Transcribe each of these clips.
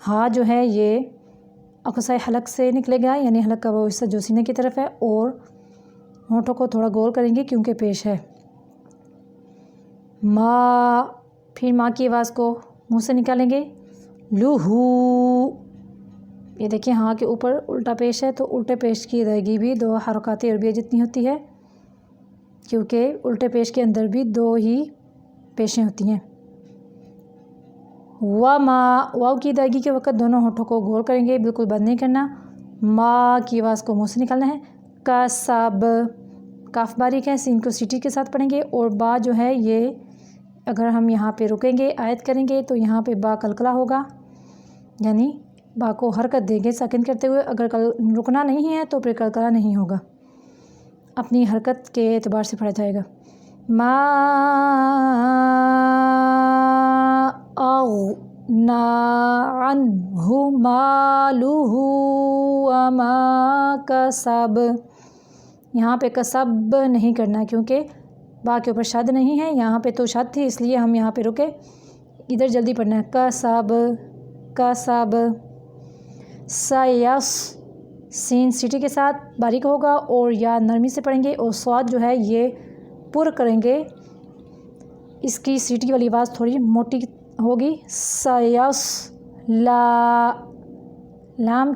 ہاں جو ہے یہ اقصی حلق سے نکلے گا، یعنی حلق کا وہ حصہ جو سینے کی طرف ہے، اور ہونٹوں کو تھوڑا گول کریں گے کیونکہ پیش ہے۔ ماں، پھر ماں کی آواز کو منہ سے نکالیں گے، لوہو۔ یہ دیکھیں ہاں کے اوپر الٹا پیش ہے، تو الٹے پیش کی ادائیگی بھی 2 حرکات عربیہ جتنی ہوتی ہے، کیونکہ الٹے پیش کے اندر بھی 2 ہی پیشیں ہوتی ہیں۔ وما، واو کی ادائیگی کے وقت دونوں ہونٹوں کو گول کریں گے، بالکل بند نہیں کرنا۔ ما کی آواز کو منہ سے نکالنا ہے۔ کسب، کاف باریک ہے، سین کو سیٹی کے ساتھ پڑھیں گے، اور با جو ہے یہ اگر ہم یہاں پہ رکیں گے آیت کریں گے تو یہاں پہ با کلکلا ہوگا، یعنی با کو حرکت دیں گے ساکن کرتے ہوئے۔ اگر رکنا نہیں ہے تو پھر کلکلا نہیں ہوگا، اپنی حرکت کے اعتبار سے پڑھا جائے گا۔ ما اغنی عنہ مالہ وما کسب، یہاں پہ کسب نہیں کرنا کیونکہ با کے اوپر شد نہیں ہے، یہاں پہ تو شد تھی اس لیے ہم یہاں پہ رکے، ادھر جلدی پڑھنا ہے۔ کسب، کسب۔ سیس، سین سیٹی کے ساتھ باریک ہوگا اور یا نرمی سے پڑھیں گے، اور صاد جو ہے یہ پر کریں گے، اس کی سیٹی والی آواز تھوڑی موٹی ہوگی۔ سیس لا، لام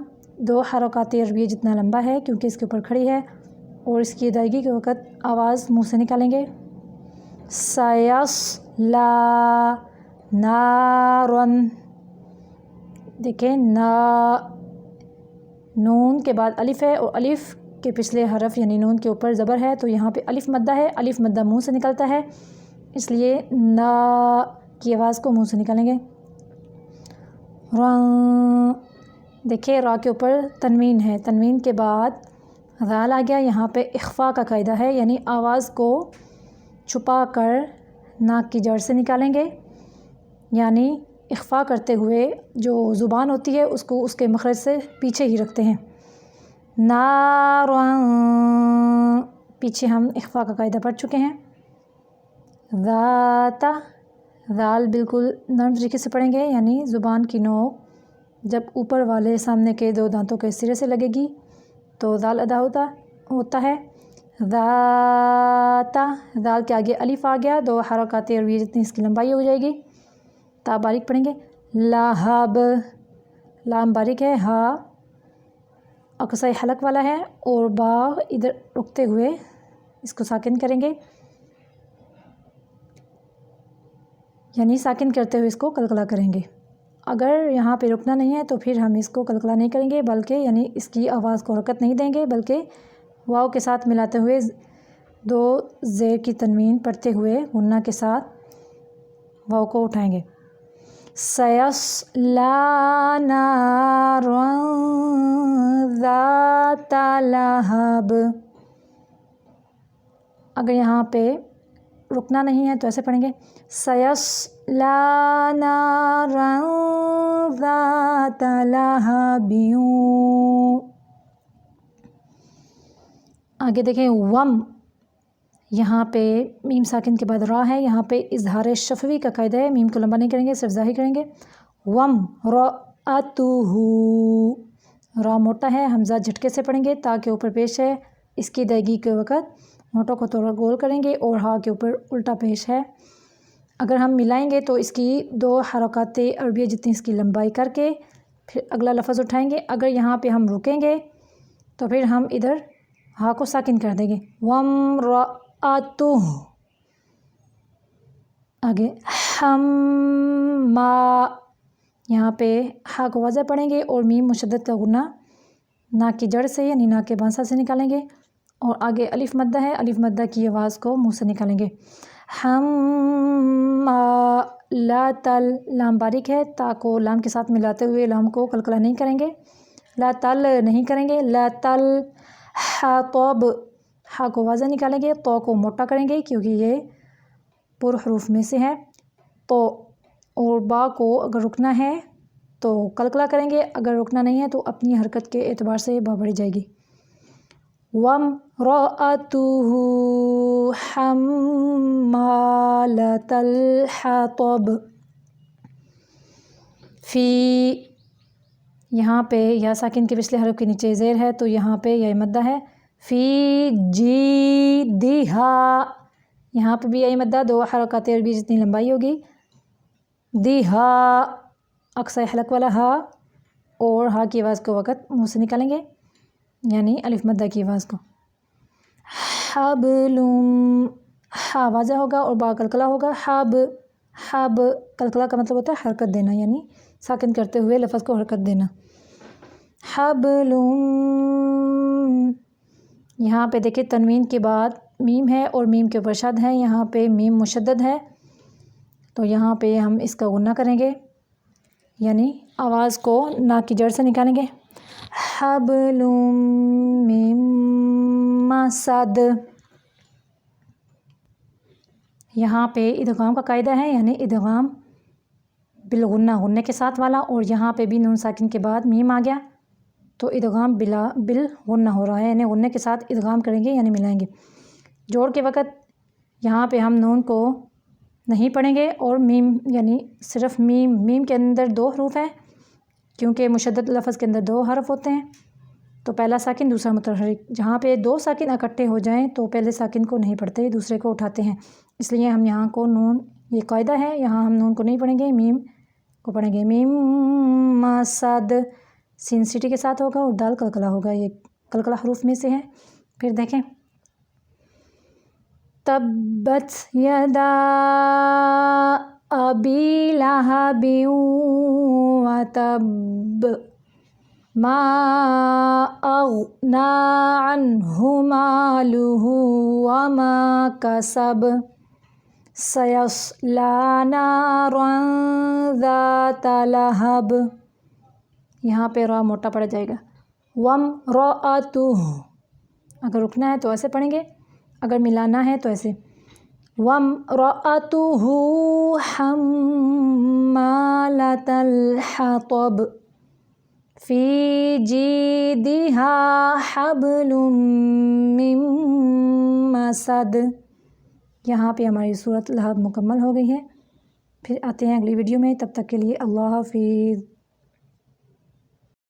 2 حرکات عربیہ جتنا لمبا ہے کیونکہ اس کے اوپر کھڑی ہے، اور اس کی ادائیگی کے وقت آواز منہ سے نکالیں گے۔ سیس لا نارن، دیکھیں نا، نون کے بعد الف ہے، اور الف کے پچھلے حرف یعنی نون کے اوپر زبر ہے، تو یہاں پہ الف مدہ ہے، الف مدہ منہ سے نکلتا ہے، اس لیے نا کی آواز کو منہ سے نکالیں گے۔ رن، دیکھیں را کے اوپر تنوین ہے، تنوین کے بعد ذال آ گیا، یہاں پہ اخفاء کا قاعدہ ہے، یعنی آواز کو چھپا کر ناک کی جڑ سے نکالیں گے، یعنی اخفاء کرتے ہوئے جو زبان ہوتی ہے اس کو اس کے مخرج سے پیچھے ہی رکھتے ہیں۔ نارن، پیچھے ہم اخفاء کا قاعدہ پڑھ چکے ہیں۔ ذات، ذال بالکل نرم طریقے سے پڑھیں گے، یعنی زبان کی نوک جب اوپر والے سامنے کے 2 دانتوں کے سرے سے لگے گی تو ذال ادا ہوتا ہے۔ ذات، ذال کے آگے الف آ گیا، 2 حرکات عربیہ جتنی اس کی لمبائی ہو جائے گی، تا باریک پڑھیں گے۔ لہب، لام باریک ہے، ہا اقصی حلق والا ہے، اور با ادھر رکتے ہوئے اس کو ساکن کریں گے، یعنی ساکن کرتے ہوئے اس کو کلکلا کریں گے۔ اگر یہاں پہ رکنا نہیں ہے تو پھر ہم اس کو کلکلا نہیں کریں گے، بلکہ یعنی اس کی آواز کو حرکت نہیں دیں گے، بلکہ واو کے ساتھ ملاتے ہوئے 2 زیر کی تنوین پڑھتے ہوئے غنہ کے ساتھ واو کو اٹھائیں گے۔ سیصلی نارا ذات لہب، اگر یہاں پہ رکنا نہیں ہے تو ایسے پڑھیں گے، سیصلی نارا ذات لہب۔ آگے دیکھیں وم، یہاں پہ میم ساکن کے بعد را ہے، یہاں پہ اظہار شفوی کا قاعدہ ہے، میم کو لمبا نہیں کریں گے، صرف ظاہر کریں گے۔ وم رأتہ، را موٹا ہے، حمزہ جھٹکے سے پڑھیں گے، تا کے اوپر پیش ہے، اس کی ادائیگی کے وقت ہونٹوں کو تھوڑا گول کریں گے، اور ہا کے اوپر الٹا پیش ہے، اگر ہم ملائیں گے تو اس کی 2 حرکات عربیہ جتنی اس کی لمبائی کر کے پھر اگلا لفظ اٹھائیں گے۔ اگر یہاں پہ ہم رکیں گے تو پھر ہم ادھر ہا کو ساکن کر دیں گے۔ وم رأتہ، آگے حما، یہاں پہ ہا کو واضح پڑھیں گے اور میم مشدد کا غنہ ناک کی جڑ سے یعنی ناک کے بانسا سے نکالیں گے، اور آگے الف مدہ ہے، الف مدہ کی آواز کو منہ سے نکالیں گے۔ لاتل، لام باریک ہے، تا کو لام کے ساتھ ملاتے ہوئے لام کو کلکلا نہیں کریں گے، لاتل نہیں کریں گے۔ لاتل حطب، ہا کو واضح نکالیں گے، تو کو موٹا کریں گے کیونکہ یہ پر حروف میں سے ہے، تو، اور با کو اگر رکنا ہے تو کلکلا کریں گے، اگر رکنا نہیں ہے تو اپنی حرکت کے اعتبار سے با بڑھی جائے گی۔ وامرأتہ حمالۃ الحطب، فی، یہاں پہ یا ساکن کے پچھلے حرف کے نیچے زیر ہے تو یہاں پہ یا مدہ ہے، فی جیدہا، یہاں پہ بھی یا مدہ، 2 حرکات عربی جتنی لمبائی ہوگی، دیہا اقصی حلق والا ہا، اور ہا کی آواز کو وقت منہ سے نکالیں گے، یعنی الف مدہ کی آواز کو، حبلم، ہا واضح ہوگا اور با قلقلہ ہوگا، حب قلقلہ کا مطلب ہوتا ہے حرکت دینا، یعنی ساکن کرتے ہوئے لفظ کو حرکت دینا، حبلم، یہاں پہ دیکھیں تنوین کے بعد میم ہے اور میم کے اوپر شد ہے، یہاں پہ میم مشدد ہے تو یہاں پہ ہم اس کا غنہ کریں گے، یعنی آواز کو ناک کی جڑ سے نکالیں گے، حبلم من مسد، یہاں پہ ادغام کا قاعدہ ہے، یعنی ادغام بالغنہ، غنے کے ساتھ والا، اور یہاں پہ بھی نون ساکن کے بعد میم آ گیا تو ادغام بالغنہ ہو رہا ہے، یعنی غنے کے ساتھ ادغام کریں گے، یعنی ملائیں گے۔ جوڑ کے وقت یہاں پہ ہم نون کو نہیں پڑھیں گے اور میم، یعنی صرف میم کے اندر 2 حروف ہیں، کیونکہ مشدد لفظ کے اندر 2 حرف ہوتے ہیں، تو پہلا ساکن دوسرا متحرک، جہاں پہ 2 ساکن اکٹھے ہو جائیں تو پہلے ساکن کو نہیں پڑھتے، دوسرے کو اٹھاتے ہیں، اس لیے ہم یہاں کو نون، یہ قاعدہ ہے، یہاں ہم نون کو نہیں پڑھیں گے، میم کو پڑھیں گے، میم مسد، سین سیٹی کے ساتھ ہوگا اور دال قلقلہ ہوگا، یہ قلقلہ حروف میں سے ہے۔ پھر دیکھیں تبت یدا ابی لہب وتب ما اغنی عنہ مالہ وما کسب سیصلی نارا ذات لہب، یہاں پہ را موٹا پڑ جائے گا، وامرأتہ، اگر رکنا ہے تو ایسے پڑھیں گے، اگر ملانا ہے تو ایسے، وامرأتہ حمالۃ الحطب فی جیدہا حبل من مسد۔ یہاں پہ ہماری سورۃ لہب مکمل ہو گئی ہے، پھر آتے ہیں اگلی ویڈیو میں، تب تک کے لیے اللہ حافظ۔